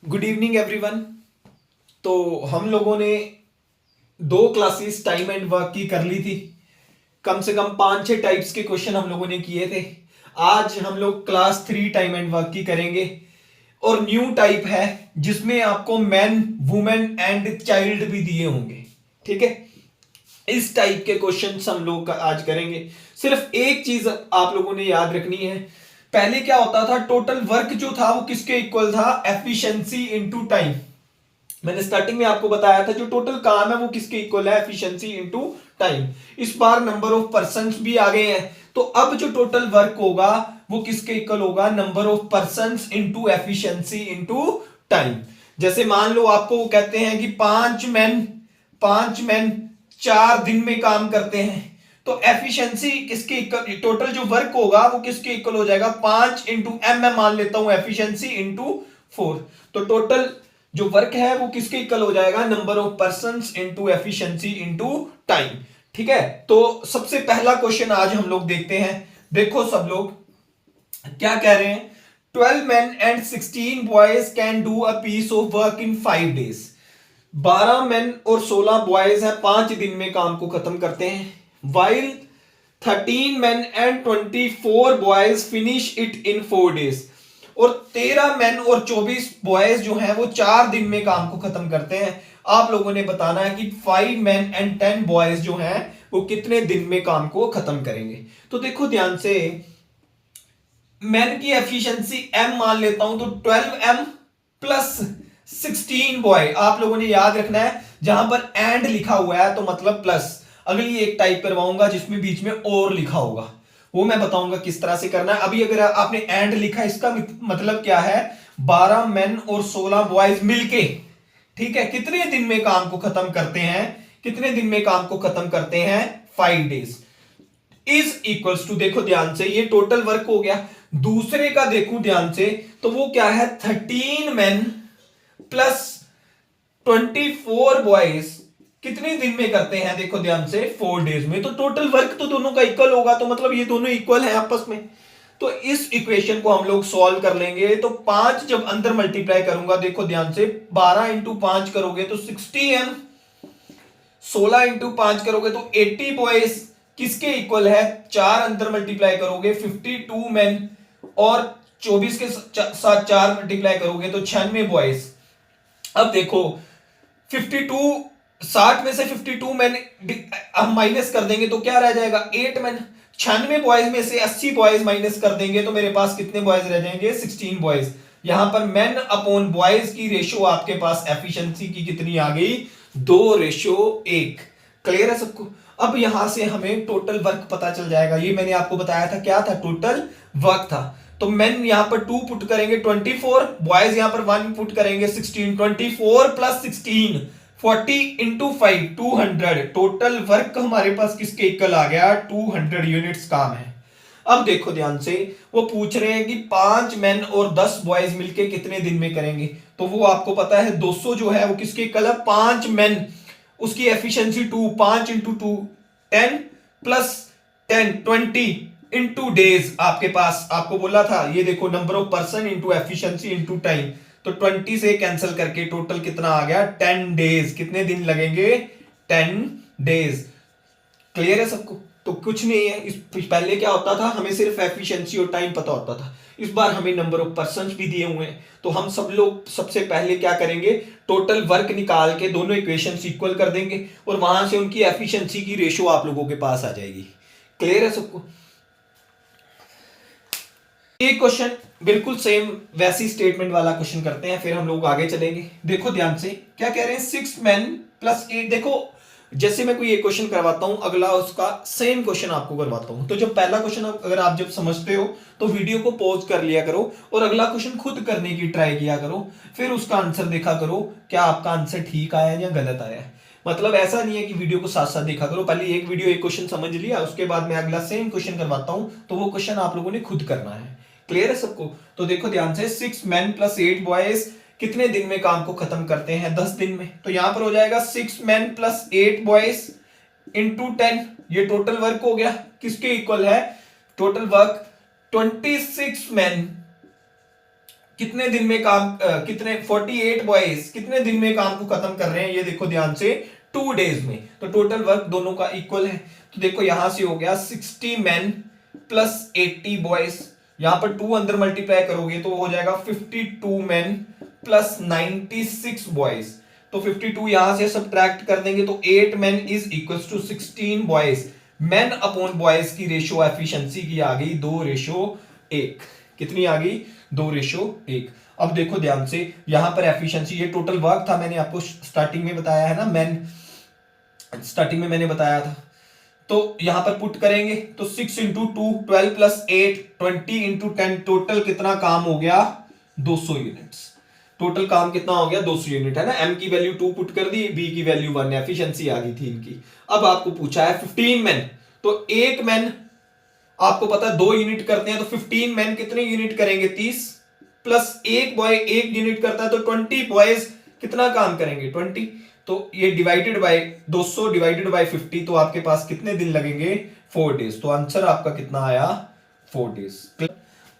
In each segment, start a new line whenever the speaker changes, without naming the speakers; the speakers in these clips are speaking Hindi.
Good evening everyone. तो हम लोगों ने दो क्लासेस टाइम एंड वर्क की कर ली थी। कम से कम 5-6 टाइप्स के क्वेश्चन हम लोगों ने किए थे। आज हम लोग क्लास 3 टाइम एंड वर्क की करेंगे और न्यू टाइप है जिसमें आपको मैन, वुमेन एंड चाइल्ड भी दिए होंगे। ठीक है, इस टाइप के क्वेश्चंस हम लोग आज करेंगे। सिर्फ एक चीज आप लोगों ने याद रखनी है। पहले क्या होता था, टोटल वर्क जो था वो किसके इक्वल था, एफिशिएंसी इनटू टाइम। मैंने स्टार्टिंग में आपको बताया था जो टोटल काम है वो किसके इक्वल है, एफिशिएंसी इनटू टाइम। इस बार नंबर ऑफ पर्सन्स भी आ गए हैं, तो अब जो टोटल वर्क होगा वो किसके इक्वल होगा, number of persons into efficiency into time. जैसे मान लो आपको वो कहते हैं कि पांच मैन 4 दिन में काम करते हैं, तो एफिशिएंसी किसके इक्वल, टोटल जो वर्क होगा वो किसके इक्वल हो जाएगा, 5 इंटू एम मैं मान लेता हूं एफिशिएंसी इंटू 4। तो टोटल जो वर्क है वो किसके इक्वल हो जाएगा, number of persons into efficiency into time. ठीक है, तो सबसे पहला क्वेश्चन आज हम लोग देखते हैं। देखो सब लोग क्या कह रहे हैं, 12 men and 16 boys can do a piece of work in 5 days। 12 main और 16 बॉयज हैं, 5 दिन में काम को खत्म करते हैं। While 13 men and 24 boys finish it in 4 days। और 13 मेन और 24 बॉयज जो हैं वो 4 दिन में काम को खत्म करते हैं। आप लोगों ने बताना है कि 5 men and 10 बॉयज जो हैं वो कितने दिन में काम को खत्म करेंगे। तो देखो ध्यान से, मैन की एफिशिएंसी एम मान लेता हूं, तो 12m प्लस 16 बॉय। आप लोगों ने याद रखना है जहां पर एंड लिखा हुआ है तो मतलब प्लस। अगली एक टाइप करवाऊंगा जिसमें बीच में और लिखा होगा, वो मैं बताऊंगा किस तरह से करना है। अभी अगर आपने एंड लिखा, इसका मतलब क्या है, 12 मेन और 16 बॉयज मिलके, ठीक है, कितने दिन में काम को खत्म करते हैं, कितने दिन में काम को खत्म करते हैं, 5 days इज इक्वल्स टू, देखो ध्यान से, ये टोटल वर्क हो गया। दूसरे का देखूं ध्यान से, तो वो क्या है, 13 मेन प्लस 24 बॉयज कितने दिन में करते हैं, देखो ध्यान से, 4 days में। तो टोटल वर्क तो दोनों का इक्वल होगा, तो मतलब ये दोनों इक्वल हैं आपस में। तो इस इक्वेशन को हम लोग सॉल्व कर लेंगे। तो 5 जब अंदर मल्टीप्लाई करूंगा, देखो ध्यान से, 12 इंटू 5 करोगे तो 60m, 16 इंटू 5 करोगे तो 80 बॉयज किसके इक्वल है, 4 अंदर मल्टीप्लाई करोगे 52 मेन, और 24 के साथ 4 मल्टीप्लाई करोगे तो 96 बॉयज। अब देखो 52, 60 में से 52 मैन हम माइनस कर देंगे तो क्या रह जाएगा, 8 मैन। 96 बॉयज में से 80 बॉयज माइनस कर देंगे तो मेरे पास कितने बॉयज रह जाएंगे, 16 बॉयज। यहां पर मैन अपॉन बॉयज की रेशो आपके पास एफिशिएंसी की कितनी आ गई, 2:1। क्लियर है सबको। अब यहां से हमें टोटल वर्क पता चल जाएगा। ये मैंने आपको बताया था, क्या था, टोटल वर्क था। तो मैन यहां पर 2 पुट करेंगे 24, बॉयज यहां पर 1 पुट करेंगे 16। 24 प्लस 16 40 इंटू 5 200। टोटल वर्क हमारे पास किसके इक्वल आ गया, 200 यूनिट्स काम है। अब देखो ध्यान से, वो पूछ रहे हैं कि 5 मेन और 10 बॉयज मिलके कितने दिन में करेंगे। तो वो आपको पता है 200 जो है वो किसके इक्वल है, 5 मेन, उसकी efficiency 2, 5 into 2 10 plus 10 20 into days. आपके पास आपको बोला था, ये देखो, number of person into efficiency into time. तो 20 से कैंसिल करके टोटल कितना आ गया, 10 डेज। कितने दिन लगेंगे, 10 डेज। क्लियर है सबको। तो कुछ नहीं है, इस पहले क्या होता था, हमें सिर्फ एफिशिएंसी और टाइम पता होता था। इस बार हमें नंबर ऑफ पर्सन्स भी दिए हुए हैं, तो हम सब लोग सबसे पहले क्या करेंगे, टोटल वर्क निकाल के दोनों इक्वेशंस इक्वल कर देंगे और वहां से उनकी एफिशिएंसी की रेशो आप लोगों के पास आ जाएगी। क्लियर है सबको। ये क्वेश्चन बिल्कुल सेम वैसी स्टेटमेंट वाला क्वेश्चन करते हैं, फिर हम लोग आगे चलेंगे। देखो ध्यान से क्या कह रहे हैं, 6 men प्लस 8। देखो जैसे मैं कोई एक क्वेश्चन करवाता हूं, अगला उसका सेम क्वेश्चन आपको करवाता हूं, तो जब पहला क्वेश्चन अगर आप जब समझते हो तो वीडियो को पॉज कर लिया करो और अगला क्वेश्चन खुद करने की ट्राई किया करो, फिर उसका आंसर देखा करो क्या आपका आंसर ठीक आया या गलत आया। मतलब ऐसा नहीं है कि वीडियो को साथ साथ देखा करो, पहले एक वीडियो एक क्वेश्चन समझ लिया, उसके बाद मैं अगला सेम क्वेश्चन करवाता हूं, तो वो क्वेश्चन आप लोगों ने खुद करना है। क्लियर है सबको। तो देखो ध्यान से, 6 men प्लस 8 बॉयज कितने दिन में काम को खत्म करते हैं, 10 दिन में। तो यहां पर हो जाएगा 6 men प्लस 8 बॉयज इंटू 10। ये टोटल वर्क हो गया, किसके इक्वल है, टोटल वर्क 26 men कितने दिन में काम कितने 48 बॉयज कितने दिन में काम को खत्म कर रहे हैं, ये देखो ध्यान से 2 डेज में। तो टोटल वर्क दोनों का इक्वल है। तो देखो यहां से हो गया 60 मैन प्लस 80 बॉयज, यहां पर 2 अंदर मल्टीप्लाई करोगे तो हो जाएगा 52 मैन प्लस 96 बॉयज। तो 52 यहां से सब्ट्रैक्ट कर देंगे तो 8 man is equal to 16 boys. Man upon boys की रेशियो एफिशिएंसी की आ गई 2:1। कितनी आ गई? 2:1। अब देखो ध्यान से यहां पर एफिशिएंसी, ये टोटल वर्क था, मैंने आपको स्टार्टिंग में बताया है ना, स्टार्टिंग में मैंने बताया था। तो यहां पर पुट करेंगे तो 6 इंटू 2 12 प्लस 8 20 इंटू 10, टोटल कितना काम हो गया? 200 यूनिट्स। टोटल काम कितना हो गया? 200 यूनिट, है ना। एम की वैल्यू 2 पुट कर दी, बी की वैल्यू 1, एफिशिएंसी आ गई थी इनकी। अब आपको पूछा है 15 मैन, तो एक मैन आपको पता है 2 यूनिट करते हैं, तो 15 मैन कितने यूनिट करेंगे? 30 प्लस एक बॉय 1 यूनिट करता है, तो 20 बॉयज कितना काम करेंगे? 20। तो ये डिवाइडेड बाय 200 डिवाइडेड बाय 50, तो आपके पास कितने दिन लगेंगे? 4 डेज। तो आंसर आपका कितना आया? 4 days.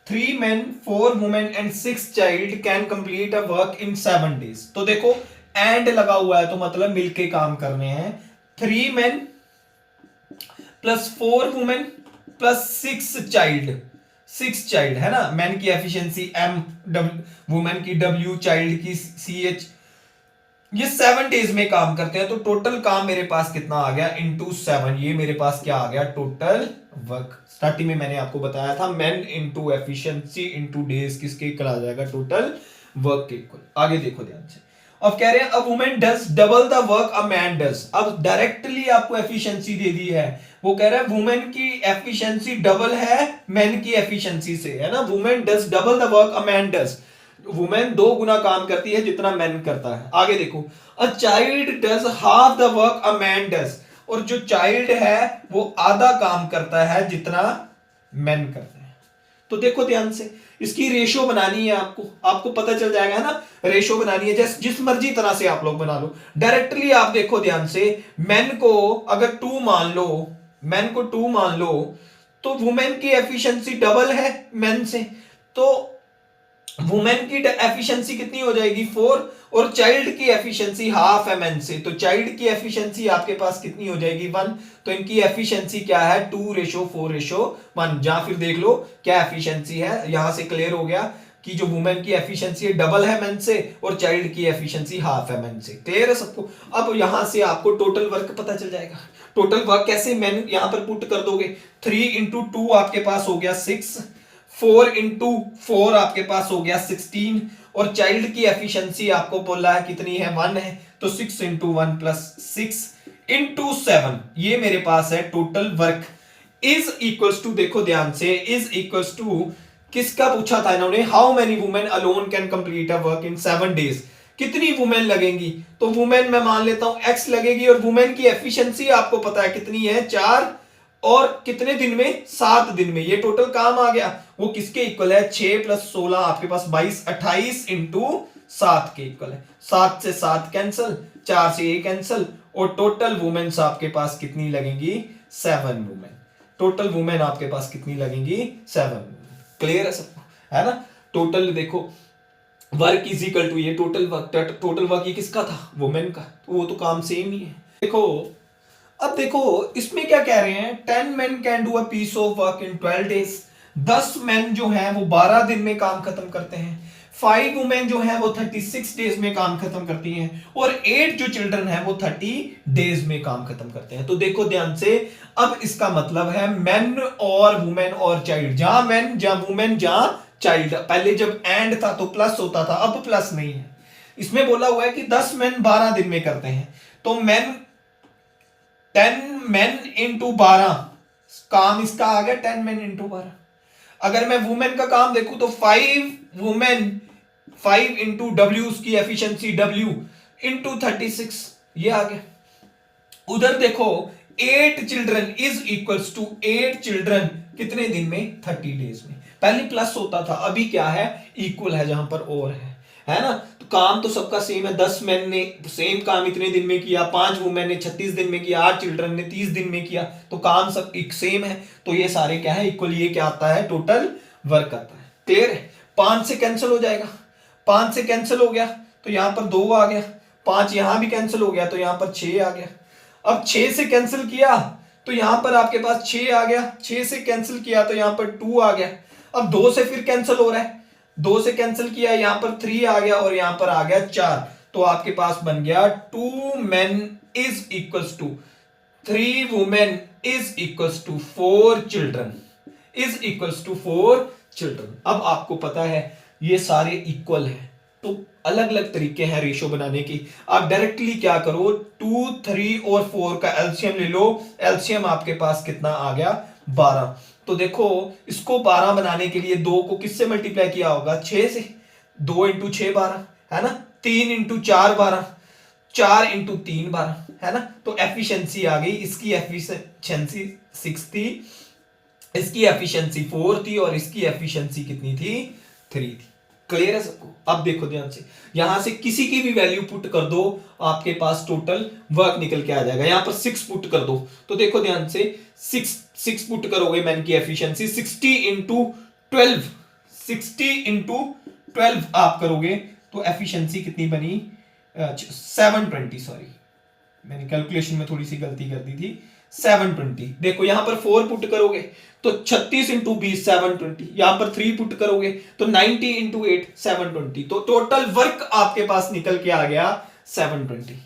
3 men 4 women and 6 child can complete a work in 7 days। तो देखो एंड लगा हुआ है तो मतलब मिलके काम करने हैं। 3 men plus 4 women plus 6 child, है ना। मैन की एफिशिएंसी M, वुमेन की W, चाइल्ड की CH, ये 7 डेज में काम करते हैं। तो टोटल काम मेरे पास कितना आ गया? इंटू 7। ये मेरे पास क्या आ गया? Total work. स्टार्टिंग में मैंने आपको बताया था man into efficiency into days किसके इक्वल आ जाएगा? टोटल वर्क के इक्वल। आगे देखो ध्यान से, अब कह रहे हैं a women does double the work a man does. अब डायरेक्टली आपको एफिशिएंसी दे दी है, वो कह रहा है वुमेन की एफिशिएंसी डबल है मैन की एफिशिएंसी से, है ना। Women does double the work a man does, वुमेन 2 गुना काम करती है जितना मैन करता है। आगे देखो, a child does half the work a man does, और जो चाइल्ड है वो आधा काम करता है जितना मैन करता है। तो देखो ध्यान से, इसकी रेशियो बनानी है आपको, आपको पता चल जाएगा, है ना। रेशियो बनानी है, जैसे जिस मर्जी तरह से आप लोग बना लो। डायरेक्टली आप देखो ध्यान से, मैन को अगर 2 मान लो, मैन को 2 मान लो, तो वुमेन की एफिशिएंसी डबल है मैन से, तो वुमेन की एफिशिएंसी कितनी हो जाएगी? 4, और चाइल्ड की एफिशिएंसी हाफ है मैन से, तो चाइल्ड की एफिशिएंसी आपके पास कितनी हो जाएगी? 1। तो इनकी एफिशिएंसी क्या है? 2:4:1। या फिर देख लो क्या एफिशिएंसी है, यहां से क्लियर हो गया कि जो वुमेन की एफिशिएंसी डबल है मैन से और चाइल्ड की एफिशिएंसी हाफ है मैन से। क्लियर है सबको? अब यहां से आपको टोटल वर्क पता चल जाएगा। टोटल वर्क कैसे? मैन यहां पर पुट कर दोगे, 3 इंटू 2 आपके पास हो गया 6, 4 इंटू 4 आपके पास हो गया 16, और चाइल्ड की एफिशिएंसी आपको बोला है कितनी है? 1 है, तो 6 इंटू 1 प्लस 6 इंटू 7, ये मेरे पास है total work is equals to, देखो ध्यान से, इज इक्वल्स टू किसका पूछा था इन्होंने? How many women alone can complete a work in 7 days. कितनी वुमेन लगेंगी? तो वुमेन मैं मान लेता हूं x लगेगी, और वुमेन की एफिशिएंसी आपको पता है कितनी है? 4, और कितने दिन में? 7 दिन में। ये टोटल काम आ गया, वो किसके इक्वल है? 6 प्लस 16 आपके पास 22, 28 इंटू 7 के इक्वल है। 7 से 7 कैंसल, 4 से 1 कैंसल, और टोटल वुमेन्स आपके पास कितनी लगेंगी? 7 वुमेन। टोटल वुमेन आपके पास कितनी लगेंगी? 7 वुमेन। क्लियर है सबको, है ना। टोटल देखो वर्क इज इक्वल टू, ये टोटल वर्क ये किसका था? वुमेन का, तो वो तो काम सेम ही है। देखो अब देखो इसमें क्या कह रहे हैं? 10 men can do a piece of work in 12 days। 10 men जो है वो 12 दिन में काम खत्म करते हैं। 5 women जो है वो 36 डेज में काम खत्म करती हैं, और 8 जो चिल्ड्रन है वो 30 डेज में काम खत्म करते हैं। तो देखो ध्यान से, अब इसका मतलब है मेन और वुमेन और चाइल्ड, जहां मेन जहां वुमेन जहां चाइल्ड। पहले जब एंड था तो प्लस होता था, अब प्लस नहीं है। इसमें बोला हुआ है कि 10 men 12 दिन में करते हैं, तो मेन 10 men इंटू 12, काम इसका आ गया 10 men इंटू 12। अगर मैं वुमेन का काम देखूं तो 5 वुमेन 5 इंटू डब्ल्यू, उसकी एफिशिएंसी W इंटू 36, ये आ गया। उधर देखो 8 children is equals to 8 children कितने दिन में? 30 डेज में। पहले प्लस होता था, अभी क्या है? इक्वल है, जहां पर और है ना। तो काम तो सबका सेम है। 10 मैन ने सेम काम इतने दिन में किया, 5 वुमेन ने 36 दिन में किया, 8 चिल्ड्रन ने 30 दिन में किया, तो काम सब एक सेम है। तो ये सारे क्या है? इक्वल। ये क्या आता है? टोटल वर्क आता है। क्लियर है? 5 से कैंसिल हो जाएगा, 5 से कैंसिल हो गया तो यहां पर 2 आ गया, 5 यहां भी कैंसिल हो गया तो यहां पर 6 आ गया। अब 6 से कैंसिल किया तो यहां पर आपके पास 6 आ गया, 6 से कैंसिल किया तो यहां पर 2 आ गया। अब 2 से फिर कैंसिल हो रहा है, 2 से कैंसिल किया यहां पर 3 आ गया और यहां पर आ गया 4। तो आपके पास बन गया 2 men is equals to 3 women is equals to 4 children is equals to 4 children. अब आपको पता है ये सारे इक्वल हैं, तो अलग अलग तरीके हैं रेशो बनाने की। आप डायरेक्टली क्या करो, 2, 3 और 4 का एलसीएम ले लो। एलसीएम आपके पास कितना आ गया, 12। तो देखो इसको 12 बनाने के लिए 2 को किससे मल्टीप्लाई किया होगा, 6 से। 2 इंटू 6 12 है ना, 3 इंटू 4 12, 4 इंटू 3 12 है ना। तो एफिशिएंसी आ गई, इसकी एफिशिएंसी 6 थी, इसकी एफिशिएंसी 4 थी और इसकी एफिशिएंसी कितनी थी, 3 थी। क्लियर है सबको। अब देखो ध्यान से, यहां से किसी की भी वैल्यू पुट कर दो, आपके पास टोटल वर्क निकल के आ जाएगा। यहां पर 6 पुट कर दो तो देखो ध्यान से, 6 पुट करोगे मैन की एफिशिएंसी 60 इंटू 12, 60 इंटू 12 आप करोगे तो एफिशिएंसी कितनी बनी, 720। सॉरी मैंने कैलकुलेशन में थोड़ी सी गलती कर दी थी, 720। देखो यहां पर 4 पुट करोगे तो 36 इंटू 20 720, यहां पर 3 पुट करोगे तो 90 इंटू 8 720। तो टोटल वर्क आपके पास निकल के आ गया 720।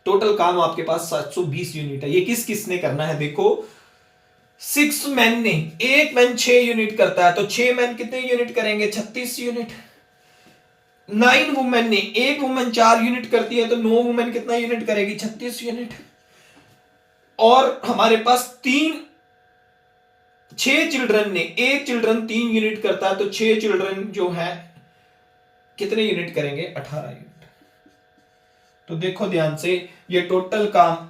टोटल काम आपके पास 720 यूनिट है। ये किस किसने करना है, देखो 6 मैन ने, एक मैन 6 यूनिट करता है तो 6 मैन कितने यूनिट करेंगे, 36 यूनिट। 9 वुमेन ने, एक वुमेन 4 यूनिट करती है तो 9 वुमेन कितना यूनिट करेगी, 36 यूनिट। और हमारे पास 6 चिल्ड्रन ने, एक चिल्ड्रन 3 यूनिट करता है तो 6 चिल्ड्रन जो है कितने यूनिट करेंगे, 18 यूनिट। तो देखो ध्यान से, ये टोटल काम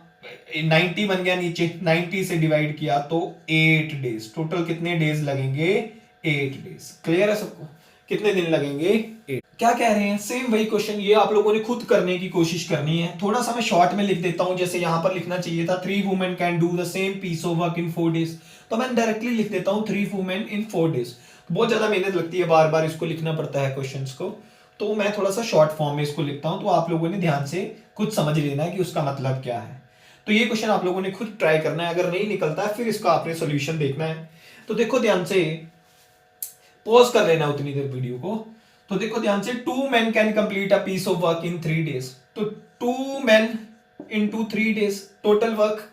90 बन गया, नीचे 90 से डिवाइड किया तो 8 डेज। टोटल कितने डेज लगेंगे, 8 डेज। क्लियर है सबको, कितने दिन लगेंगे, 8। क्या कह रहे हैं, सेम वही क्वेश्चन, ये आप लोगों ने खुद करने की कोशिश करनी है। थोड़ा सा मैं शॉर्ट में लिख देता हूं, जैसे यहां पर लिखना चाहिए था 3 women can do the same piece of work in 4 days, तो मैं डायरेक्टली लिख देता हूं 3 वुमेन इन 4 डेज। बहुत ज्यादा मेहनत लगती है, बार बार इसको लिखना पड़ता है क्वेश्चंस को, तो मैं थोड़ा सा शॉर्ट फॉर्म में इसको लिखता हूं, तो आप लोगों ने ध्यान से खुद समझ लेना है कि उसका मतलब क्या है। तो ये क्वेश्चन आप लोगों ने खुद ट्राई करना है, अगर नहीं निकलता है फिर इसका आपने सोल्यूशन देखना है। तो देखो ध्यान से, पॉज कर लेना उतनी देर वीडियो को। तो देखो ध्यान से, 2 men can complete a piece of work in 3 days. तो 2 men into 3 days, total work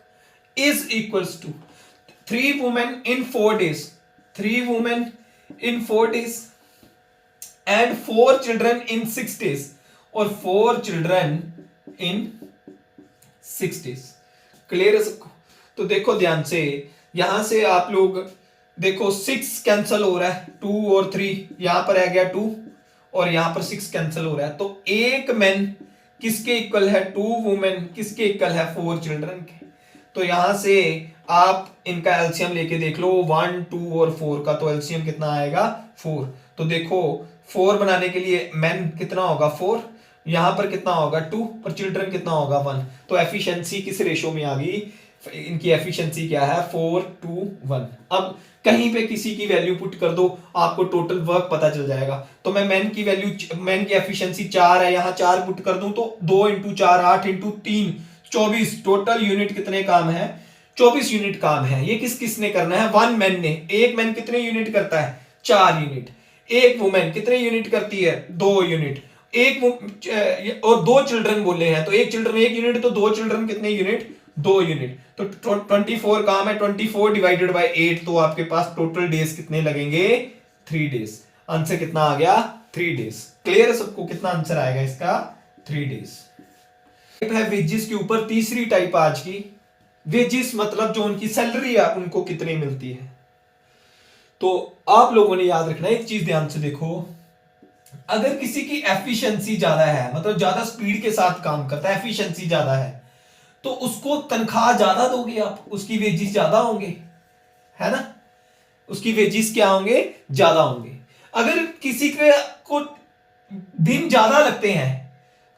is equals to 3 women in 4 days, 3 women in 4 days and 4 children in 6 days, और 4 children in 6 days। क्लियर है सबको। तो देखो ध्यान से, यहां से आप लोग देखो 6 कैंसिल हो रहा है, 2 और 3, यहां पर आ गया 2 और यहां पर 6 कैंसिल हो रहा है। तो एक मैन किसके इक्वल है, 2 वुमेन किसके इक्वल है, 4 चिल्ड्रन के। तो यहां से आप इनका एलसीएम लेके देख लो, 1, 2 और 4 का, तो एलसीएम कितना आएगा, 4। तो देखो 4 बनाने के लिए मैन कितना होगा, 4, यहां पर कितना होगा 2 और चिल्ड्रन कितना होगा 1। तो एफिशिएंसी किस रेशो में आ गई, इनकी एफिशिएंसी क्या है, 4:1। अब कहीं पे किसी की वैल्यू पुट कर दो, आपको टोटल वर्क पता चल जाएगा। तो मैं मैन की वैल्यू, मैन की एफिशिएंसी 4 है, यहां 4 पुट कर दूं तो 2 इंटू 4 8 इंटू 3 24। टोटल यूनिट कितने काम है, 24 यूनिट काम है। ये किस किसने करना है, 1 मैन ने। एक मैन कितने यूनिट करता है, 4 यूनिट। एक वुमेन कितने यूनिट करती है, 2 यूनिट। एक और 2 चिल्ड्रन बोले हैं, तो एक चिल्ड्रन 1 यूनिट, तो 2 चिल्ड्रन कितने यूनिट, 2 यूनिट। तो 24 काम है, 24 डिवाइडेड बाय 8, तो आपके पास टोटल डेज कितने लगेंगे, 3 डेज। आंसर कितना आ गया, 3 डेज। क्लियर है सबको, कितना आंसर आएगा इसका, 3 डेज। है वेजेस के ऊपर तीसरी टाइप आज की, वेजेस मतलब जो उनकी सैलरी है उनको कितनी मिलती है। तो आप लोगों ने याद रखना एक चीज, ध्यान से देखो, अगर किसी की एफिशिएंसी ज्यादा है, मतलब ज्यादा स्पीड के साथ काम करता है, एफिशिएंसी ज्यादा है, तो उसको तनख्वाह ज्यादा दोगे आप, उसकी वेजेस ज्यादा होंगे, है ना, उसकी वेजेस क्या होंगे, ज्यादा होंगे। अगर किसी को दिन ज्यादा लगते हैं,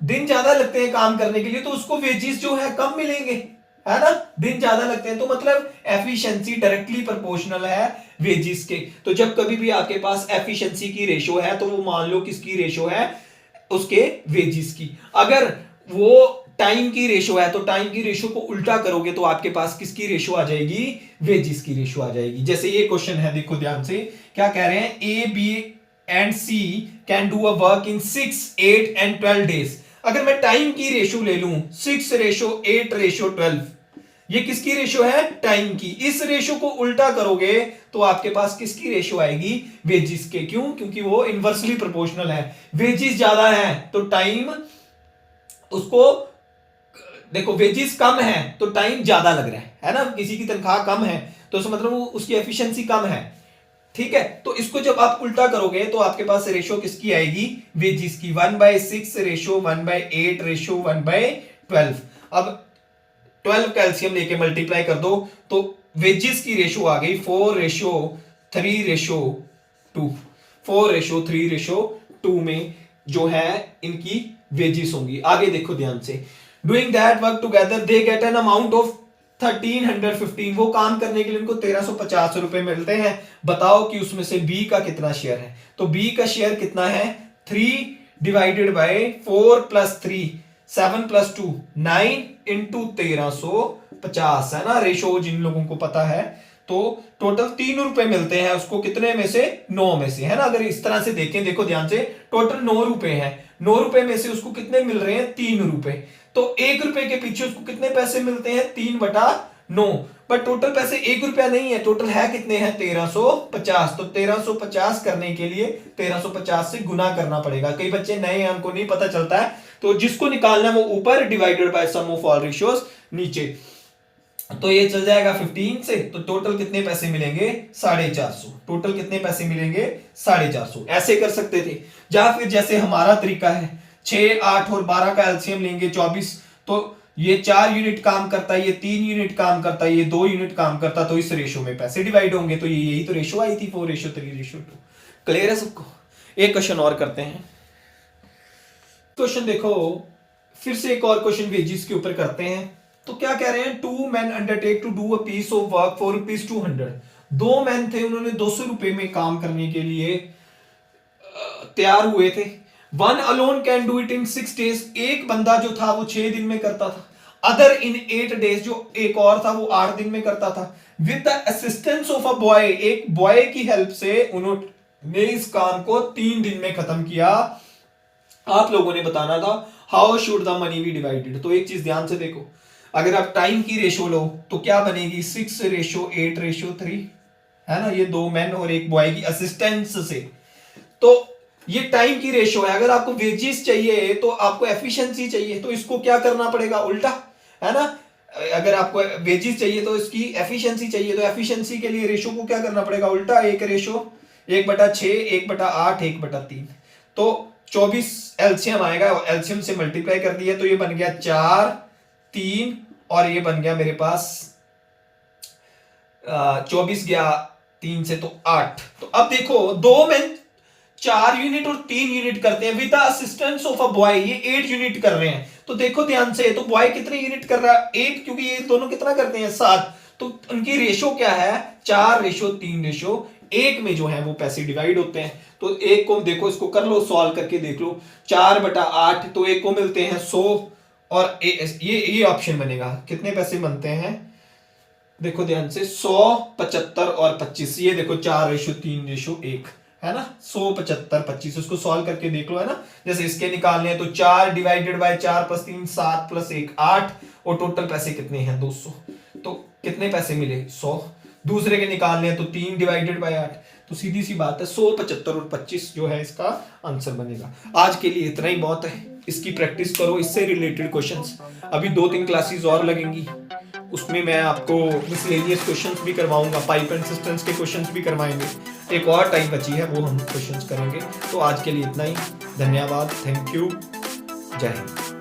दिन ज्यादा लगते हैं काम करने के लिए, तो उसको वेजेस जो है कम मिलेंगे, है ना, दिन ज्यादा लगते हैं, तो मतलब एफिशिएंसी डायरेक्टली प्रोपोर्शनल है वेजिस के। तो जब कभी भी आपके पास एफिशिएंसी की रेशो है तो वो मान लो किसकी रेशो है, उसके वेजिस की। अगर वो टाइम की रेशो है तो टाइम की रेशो को उल्टा करोगे तो आपके पास किसकी रेशो आ जाएगी, वेजिस की रेशो आ जाएगी। जैसे ये क्वेश्चन है, देखो ध्यान से, क्या कह रहे हैं, A B and C can do a work in 6, 8 and 12 days. अगर मैं टाइम की रेशो ले लूं 6:8:12, ये किसकी रेशो है, टाइम की। इस रेशो को उल्टा करोगे तो आपके पास किसकी रेशो आएगी, वेजिस के। क्यों, क्योंकि वो इनवर्सली प्रोपोर्शनल है। वेजिस ज्यादा है तो टाइम उसको, देखो वेजिस कम है तो टाइम ज्यादा लग रहा है ना, किसी की तनख्वाह कम है तो उसका मतलब उसकी एफिशिएंसी कम है, ठीक है। तो इसको जब आप उल्टा करोगे तो आपके पास रेशो किसकी आएगी, वेजिस की। 1/6 रेशो 1/8 रेशो 1/12। अब 12 कैल्शियम लेके मल्टीप्लाई कर दो तो वेजिस की रेशो आ गई 4:3:2। 4:3:2 में जो है इनकी वेजिस होंगी। आगे देखो ध्यान से, doing that work together they get an amount of 1315। वो काम करने के लिए उनको 1350 रुपए मिलते हैं। बताओ कि उसमें से बी का कितना शेयर है। तो बी का शेयर कितना है, 3/4 + 3 7 + 2 9 × 1350 है ना रेशो, जिन लोगों को पता है। तो टोटल 3 रुपए मिलते हैं उसको, कितने में से, 9 में से, है ना। अगर इस तरह से देखें, देखो ध्यान से, टोटल 9 रुपए हैं, 9 रुपए में से उसको कितने मिल रहे हैं, 3 रुपए। तो 1 रुपए के पीछे उसको कितने पैसे मिलते हैं, 3/9। बट टोटल पैसे 1 रुपया नहीं है, टोटल है कितने हैं, 1350। तो 1350 करने के लिए 1350 से गुना करना पड़ेगा। कई बच्चे नए हैं, उनको नहीं पता चलता है, तो जिसको निकालना है वो ऊपर, divided by sum of all ratios नीचे। तो ये चल जाएगा 15 से, तो टोटल कितने पैसे मिलेंगे, 450। टोटल कितने पैसे मिलेंगे, 450। ऐसे कर सकते थे, या फिर जैसे हमारा तरीका है, 6, 8 और 12 का एलसीएम लेंगे 24। तो ये 4 यूनिट काम करता है, ये 3 यूनिट काम करता है, ये 2 यूनिट काम करता है, तो इस रेशो में पैसे डिवाइड होंगे। तो यही तो रेशो आई थी, 4:3:2। क्लियर है सबको। एक क्वेश्चन और करते हैं। क्वेश्चन देखो, फिर से एक और क्वेश्चन वेजिस के ऊपर करते हैं। तो क्या कह रहे हैं, 2 men undertake to do a piece of work for ₹200। 2 man थे, उन्होंने 200 रुपए में काम करने के लिए तैयार हुए थे। 1 alone can do it in 6 days। एक बंदा जो था वो 6 दिन में करता था। अदर इन 8 days, जो एक और था वो 8 दिन में करता था। With the assistance of a boy, एक बॉय की हेल्प से उन्होंने इस काम को 3 दिन में खत्म किया। आप लोगों ने बताना था how should the money be divided. तो एक चीज ध्यान से देखो, अगर आप टाइम की रेशो लो तो क्या बनेगी, 6:8:3, है ना। ये 2 मैन और एक बॉय की असिस्टेंस से। तो ये टाइम की रेशो है। अगर आपको वेजेस चाहिए तो आपको एफिशिएंसी चाहिए, तो इसको क्या करना पड़ेगा, उल्टा, है ना। अगर आपको वेजेस चाहिए तो इसकी एफिशिएंसी चाहिए, तो एफिशिएंसी के लिए रेशो को क्या करना पड़ेगा, उल्टा। 1/6, 1/8, 1/3। तो 24 एलसीएम आएगा, एलसीएम से मल्टीप्लाई कर दिया तो ये बन गया 4, 3 और ये बन गया मेरे पास 24 गया 3 से तो 8। तो अब देखो 2 में 4 यूनिट और 3 यूनिट करते हैं with the assistance of a boy, ये 8 यूनिट कर रहे हैं। तो देखो ध्यान से, तो बॉय कितने यूनिट कर रहा है, 8, क्योंकि ये दोनों कितना करते हैं, 7। तो उनकी रेशो क्या है, 4:3:1 में जो है वो पैसे डिवाइड होते हैं। तो एक को देखो, इसको कर लो, सॉल्व करके देख लो, 4/8, तो एक को मिलते हैं 100 और ये ऑप्शन बनेगा। कितने पैसे बनते हैं, देखो ध्यान से, 100, 75 और 25। ये देखो 4:3:1 है ना, 100, 75, 25। उसको सॉल्व करके देख लो, है ना। जैसे इसके निकालने हैं तो 4 डिवाइडेड बाय 4 + 3 7 + 1 8, और टोटल पैसे कितने हैं, 200। तो कितने पैसे मिले, 100। दूसरे के निकालने हैं तो 3 डिवाइडेड बाय 8। तो सीधी सी बात है, 100, 75 और 25 जो है इसका आंसर बनेगा। आज के लिए इतना ही बहुत है, इसकी प्रैक्टिस करो, इससे रिलेटेड क्वेश्चंस अभी 2-3 क्लासेस और लगेंगी, उसमें मैं आपको मिसलेनियस क्वेश्चंस भी करवाऊंगा, पाइप एंड सिस्टम्स के क्वेश्चंस भी करवाएंगे। एक और टाइम बची है, वो हम क्वेश्चंस करेंगे। तो आज के लिए इतना ही, धन्यवाद, थैंक यू, जय हिंद।